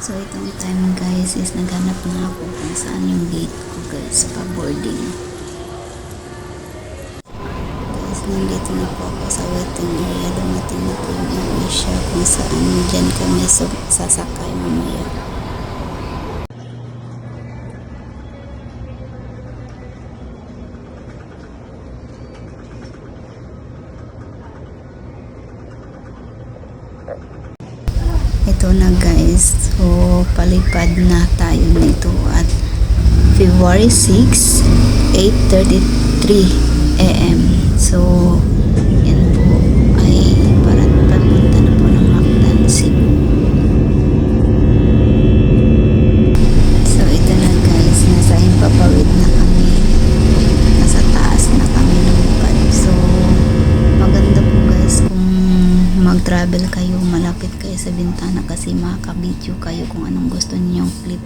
So itong time guys is naghanap na ako kung saan yung gate ko guys pa boarding. Guys, nandito na po ako sa waiting area. Dumating na po yung Asia kung saan dyan kami sasakay mamaya. Ito na guys, so palipad na tayo nito at February 6, 8:33 AM. So yan po ay papunta na po ng Mactan, Cebu. So ito na guys, nasa Himpapawid na kami, nasa taas na kami lumipad. So maganda po guys kung mag-travel kayo, malapit kayo sa bintana kasi makaka-video kayo kung anong gusto ninyong clip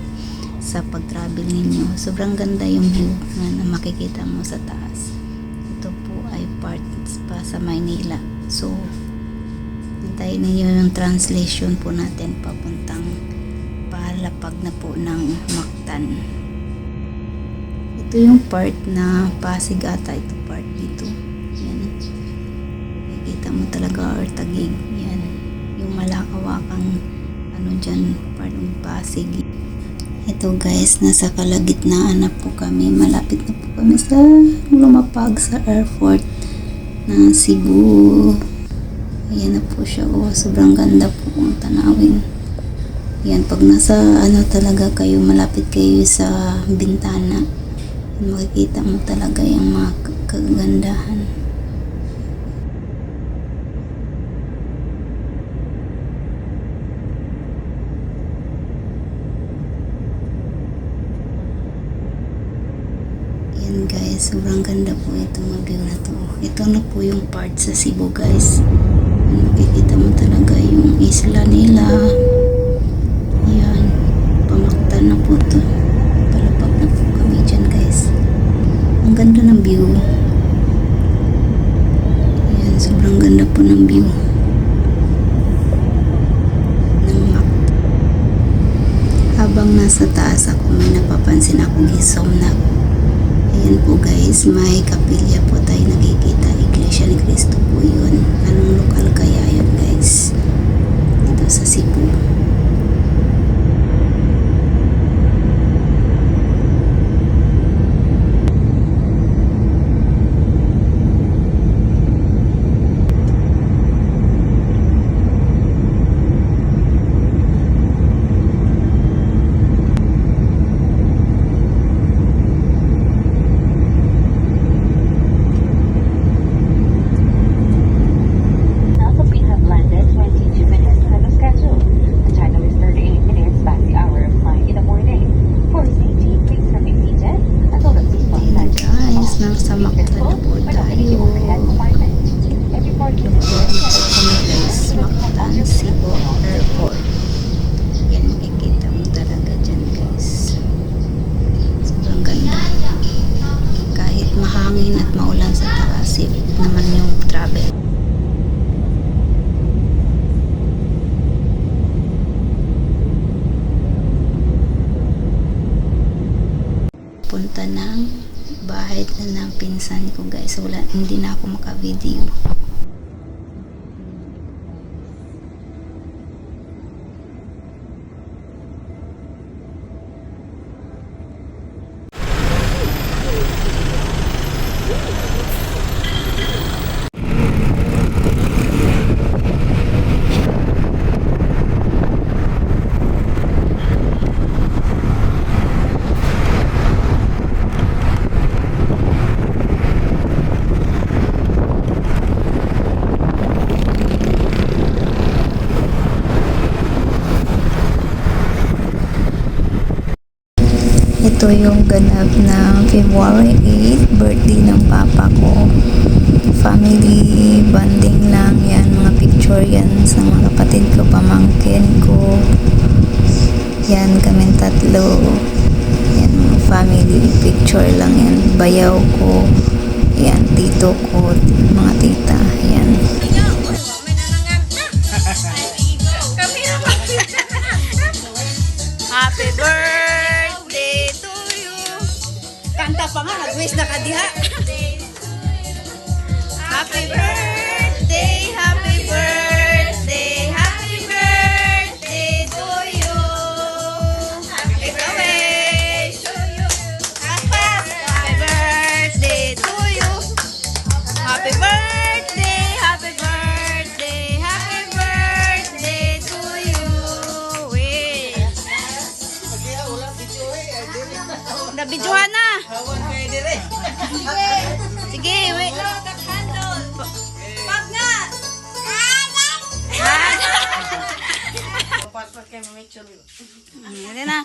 sa pag-travel ninyo. Sobrang ganda yung view na makikita mo sa taas. Ito po ay parts pa sa Maynila. So hintayin ninyo yung translation po natin papuntang palapag na po ng Mactan. Ito yung part na Pasig ata, ito part dito. Yan, nakikita mo talaga, or Taguig. Yan yung malakawakang ano dyan, part ng Pasig. Ito guys, nasa kalagitnaan na po kami, malapit na po kami sa lumapag sa airport ng Cebu. Ayan na po siya, oh, sobrang ganda po kung tanawin. Yan, pag nasa ano talaga kayo, malapit kayo sa bintana, makikita mo talaga yung mga kagandahan. Yan guys, sobrang ganda po itong view na to. Ito na po yung part sa Cebu guys. Makikita mo talaga yung isla nila. Yan, pamaktan na po to. Palapag na po kami dyan guys. Ang ganda ng view. Yan, sobrang ganda po ng view ng map. Habang nasa taas ako, may napapansin akong gisomnag. Ayan po guys, may kapilya po tayo nakikita. Iglesia ni Cristo po yun. Anong lokal kaya yun guys? Dito sa Cebu. Nasa Mactan na po tayo. Mactan, Cebu Airport. Yan, makikita mo talaga dyan guys. Sobrang ganda. Kahit mahangin at maulan sa taas, safe naman yung travel. Punta ng bahay na ng pinsan ko guys. Wala, hindi na ako maka-video. Ito yung ganap na February 8, birthday ng papa ko. Family bonding lang yan, mga picture yan sa mga kapatid ko, pamangkin ko. Yan, kaming tatlo. Yan, family picture lang yan. Bayaw ko. Yan, tito ko, mga tita. Yan. Happy birthday to you. Kanta pa nga, nag-wish na ka diha. Happy birthday, happy birthday, happy birthday to you. Ikaw wish to you. Happy birthday to you. Happy birthday, happy birthday, happy birthday to you. Wish. Nabidyohan na. Sige, wait. Pag nga. Hindi na.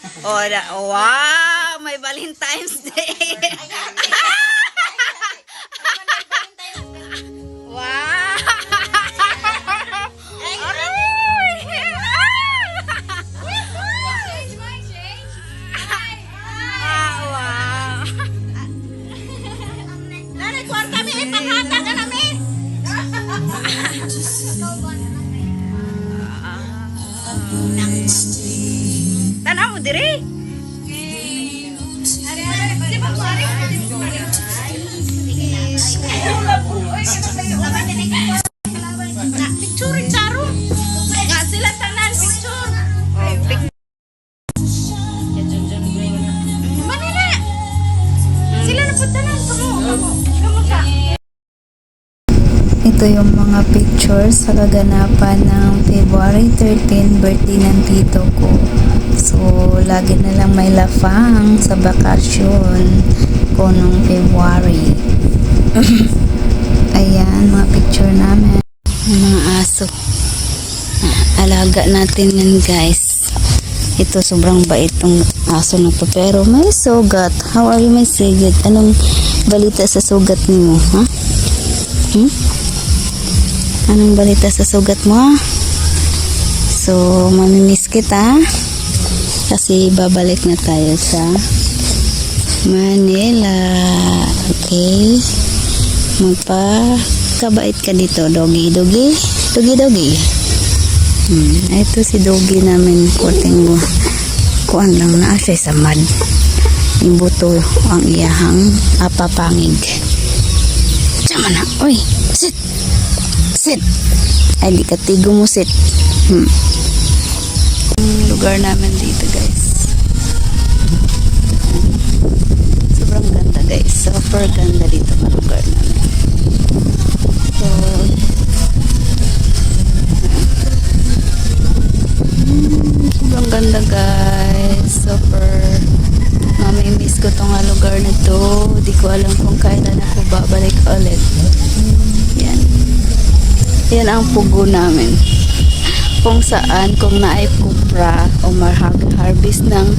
Wow, may Valentine's Day. Wow. Tanaw mo diri. Picture charo. Nga sila tanan picture. Manila. Sila na punta na kamu ka. Ito yung mga pictures sa kaganapan ng February 13 birthday ng tito ko. So, lagi na lang may lafang sa bakasyon ko nung February. Ayan, mga picture namin. Mga aso. Alaga natin yan, guys. Ito, sobrang bait tong aso na to. Pero may sugat. How are you, may sugat? Anong balita sa sugat mo, ha? Anong balita sa sugat mo? So, mamimiss kita. Kasi babalik na tayo sa Manila. Okay? Magpakabait ka dito, doggy. Doggy? Doggy, doggy. Ito si doggy namin. Kuting mo. Kuan lang na siya sa mad. Yung buto ang iyahang apapangig. Tama na. Uy, sit. Sit. Ay, di ka tigo mo, sit. Lugar namin dito, guys. Sobrang ganda, guys. Super ganda dito ang lugar namin. So, sobrang ganda, guys. Super mamimiss ko tong lugar na to. Di ko alam kung kailan ako babalik ulit. Yan. Yan ang pugo namin. Kung saan, kung naay kupra o harvest ng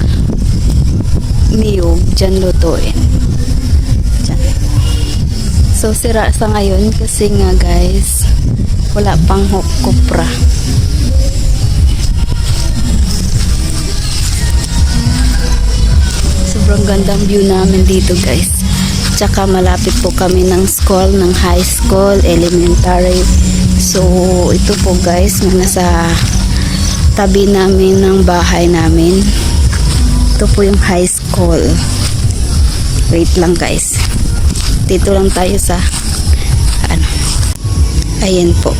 niyog, dyan lutuin. Dyan. So, sira sa ngayon kasi nga, guys, wala pang kupra. Sobrang gandang view namin dito, guys. Tsaka malapit po kami ng school, ng high school, elementary. So, ito po, guys, na nasa tabi namin ng bahay namin. Ito po yung high school. Wait lang, guys. Dito lang tayo sa ano. Ayan po.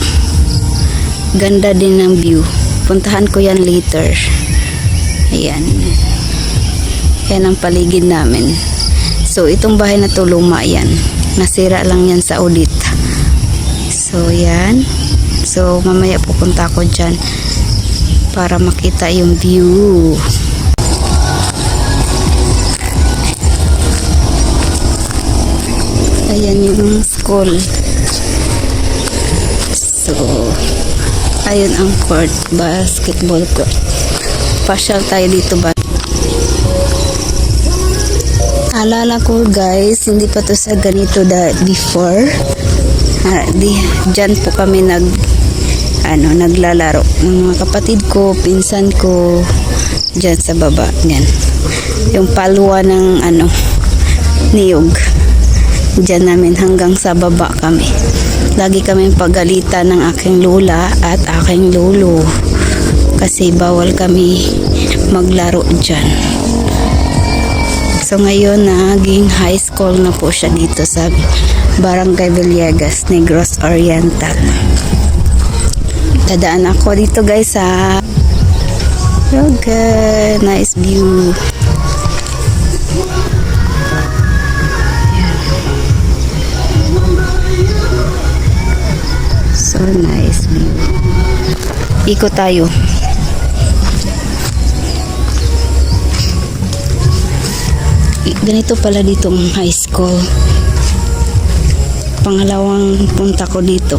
Ganda din ng view. Puntahan ko yan later. Ayan. Yan ang paligid namin. So, itong bahay na to, luma yan. Nasira lang yan sa audit. So, yan. So, mamaya pupunta ko dyan para makita yung view. Ayan yung school. So, ayun ang court. Basketball court. Pasyal tayo dito ba? Alala ko, guys, hindi pa to sa ganito before. Diyan po kami naglalaro. Ng mga kapatid ko, pinsan ko, diyan sa baba. Yan. Yung palwa ng niyog. Diyan namin hanggang sa baba kami. Lagi kami pagalitan ng aking lola at aking lolo. Kasi bawal kami maglaro dyan. So ngayon naging high school na po siya dito sa Barangay Villegas, Negros Oriental. Dadaan ako dito guys sa okay, nice view. So nice view. Ikot tayo. Ganito pala dito ang high school. Pangalawang punta ko dito.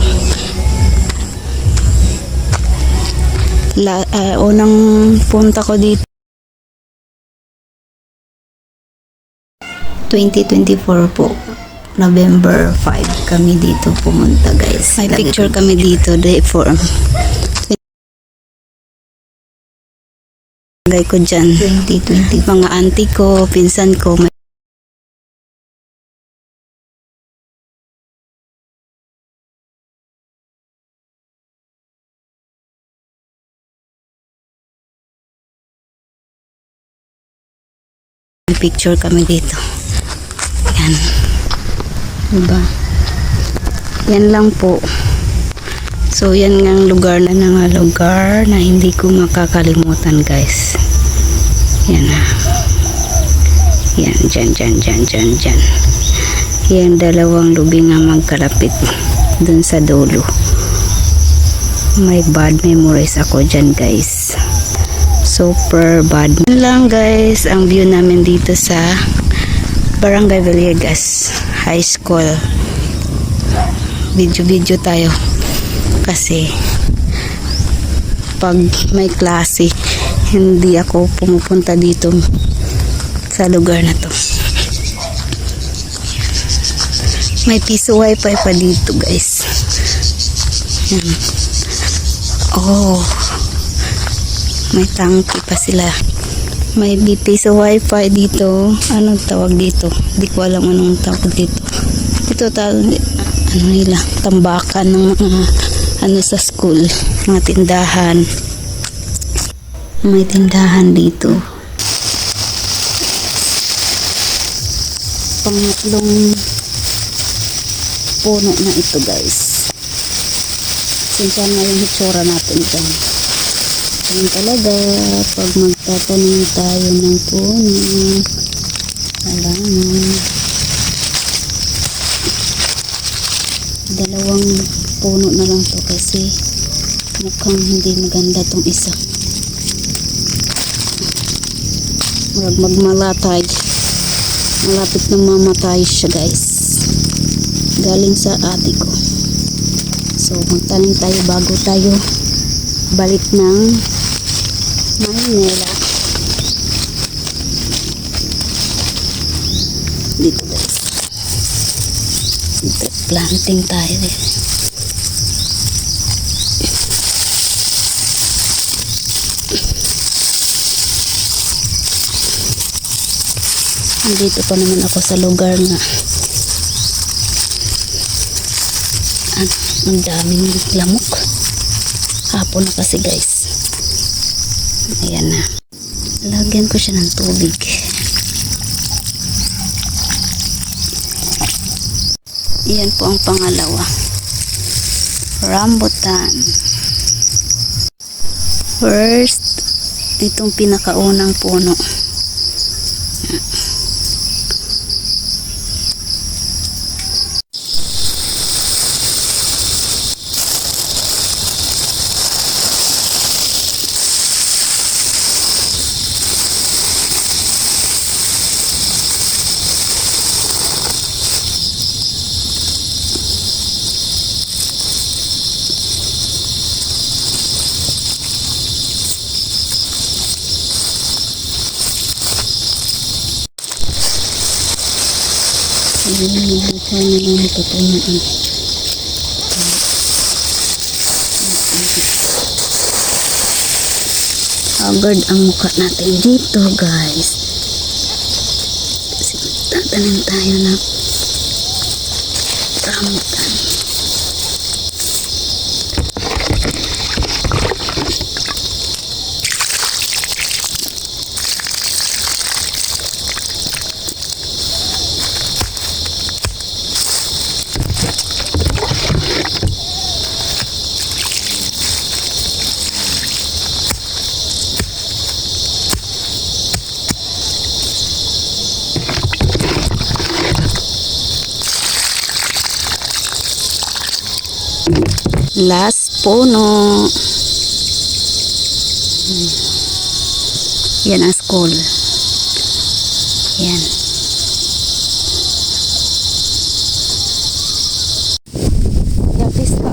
Unang punta ko dito 2024 po. November 5 kami dito pumunta guys. May picture kami dito day for lagay ko dyan 2020 mga auntie ko, pinsan ko, may picture kami dito. Yan. Diba? Yan lang po. So, yan ngang lugar na hindi ko makakalimutan, guys. Yan na. Yan, dyan. Yan, dalawang lubing nga magkalapit dun sa dulo. May bad memories ako dyan, guys. Super bad. Yan lang, guys, ang view namin dito sa Barangay Villegas High School. Video tayo. Kasi pag may klase hindi ako pumupunta dito sa lugar na to. May piso wifi pa dito guys. Yan. Oh, may tangki pa sila. May piso wifi dito. Anong tawag dito? Hindi ko alam anong tawag dito. Ito ano nila, tambakan ng mga ano sa school, mga tindahan. May tindahan dito. Pangatlong puno na ito guys. Sinsan nga yung hitsura natin dyan. Yan talaga pag magtatanim tayo ng puno. Halaman. Dalawang puno na lang to kasi mukhang hindi maganda tong isa. Magmalatay. Malapit na mamatay siya guys. Galing sa ate ko. So magtanim tayo bago tayo balik ng Maynila. Dito guys. Dito planting tayo eh. Dito pa naman ako sa lugar na ang daming lamok. Hapon na kasi guys. Ayan na. Lagyan ko siya ng tubig. Iyan po ang pangalawa. Rambutan. First, itong pinakaunang puno. Bukan naman patunaan. Agad ang mukha natin dito guys. Kasi tatanim tayo ng rambutan. Last puno. Yan ang school. Yan. Yapis ka.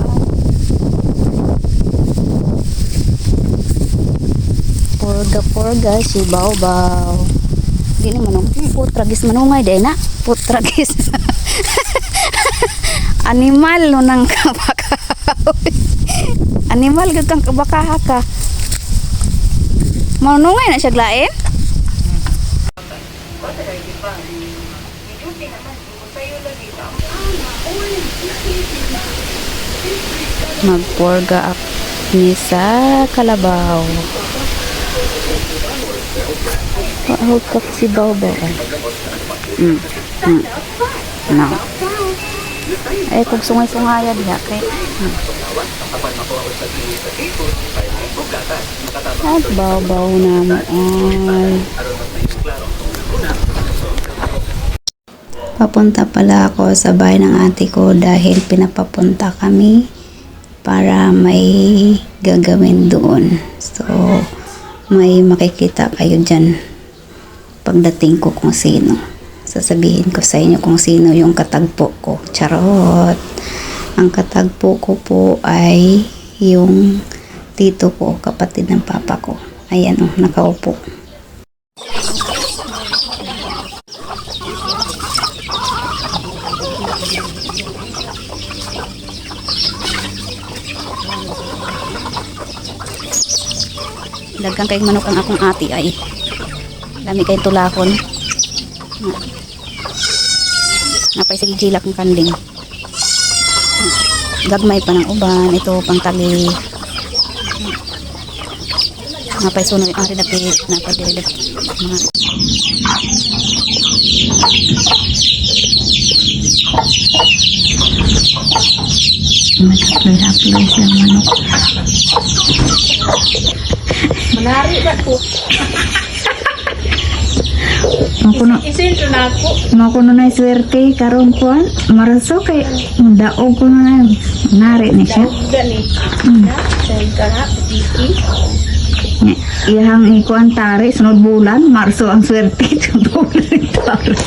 Porga si Baw. Di naman ang putragis manungay day na. Putragis. Animal no nang kabaka. Animal gud kang kabaka ka. Manungay na siya glain. Magporga ni sa kalabaw. Hold ka si Baw. No. Ay, kung sungay-sungaya diha kay. At Baw na mo ay. Papunta pala ako sa bahay ng ate ko dahil pinapapunta kami para may gagawin doon. So, may makikita kayo dyan pagdating ko kung sino. Sasabihin ko sa inyo kung sino yung katagpo ko. Charot! Ang katagpo ko po ay yung tito ko, kapatid ng papa ko. Ayan o, nakaupo. Dagang kay manok ang akong ati ay. Dami kay tulakon. Napay sige jilak ng kanding. Gagmay pa ng uban. Ito pang tali. Napay sunod ang ridapit. Napay ridapit. Mga Haploy siya manok. Manari ba po? Makuno Isentro na ako. makuno na swerte karon kuan maraso kay daog ko na nari ni siya. Gani. Dahil ka na, patiki. Iyang ikuan tari sunod bulan marso ang swerte sunod bulan tari.